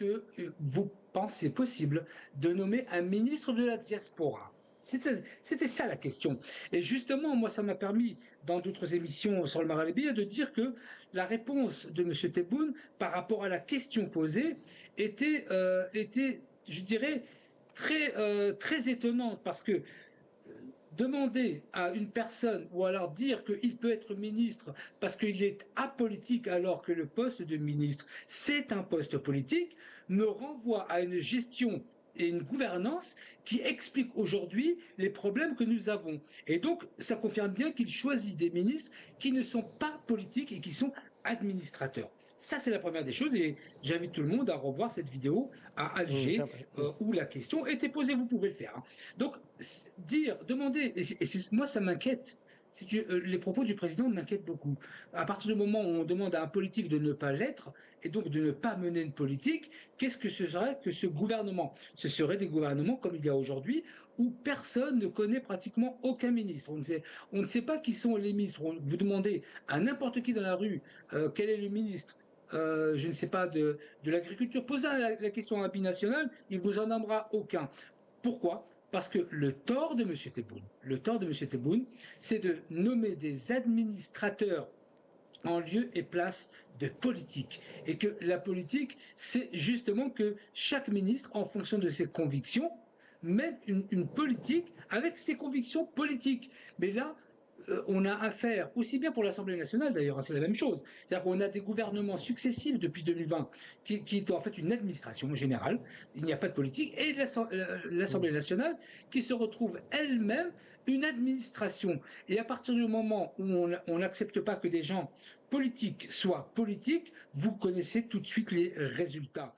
que vous pensez possible de nommer un ministre de la diaspora? C'était ça la question. Et justement, moi, ça m'a permis, dans d'autres émissions sur le Maralébia, de dire que la réponse de M. Tebboune par rapport à la question posée était je dirais, très étonnante parce que demander à une personne ou alors dire qu'il peut être ministre parce qu'il est apolitique alors que le poste de ministre, c'est un poste politique, me renvoie à une gestion et une gouvernance qui explique aujourd'hui les problèmes que nous avons. Et donc, ça confirme bien qu'il choisit des ministres qui ne sont pas politiques et qui sont administrateurs. Ça, c'est la première des choses et j'invite tout le monde à revoir cette vidéo à Alger où la question était posée. Vous pouvez le faire. Hein. Donc, demander, moi, ça m'inquiète. Les propos du président m'inquiètent beaucoup. À partir du moment où on demande à un politique de ne pas l'être, et donc de ne pas mener une politique, qu'est-ce que ce serait que ce gouvernement? Ce serait des gouvernements comme il y a aujourd'hui, où personne ne connaît pratiquement aucun ministre. On ne sait pas qui sont les ministres. Vous demandez à n'importe qui dans la rue quel est le ministre je ne sais pas, de l'agriculture, posez la question à un binational, il vous en nommera aucun. Pourquoi? Parce que le tort de M. Tebboune, c'est de nommer des administrateurs en lieu et place de politique. Et que la politique, c'est justement que chaque ministre, en fonction de ses convictions, mène une politique avec ses convictions politiques. Mais là, on a affaire, aussi bien pour l'Assemblée nationale d'ailleurs, hein, c'est la même chose. C'est-à-dire qu'on a des gouvernements successifs depuis 2020 qui est en fait une administration générale, il n'y a pas de politique, et l'Assemblée nationale qui se retrouve elle-même une administration. Et à partir du moment où on n'accepte pas que des gens politiques soient politiques, vous connaissez tout de suite les résultats.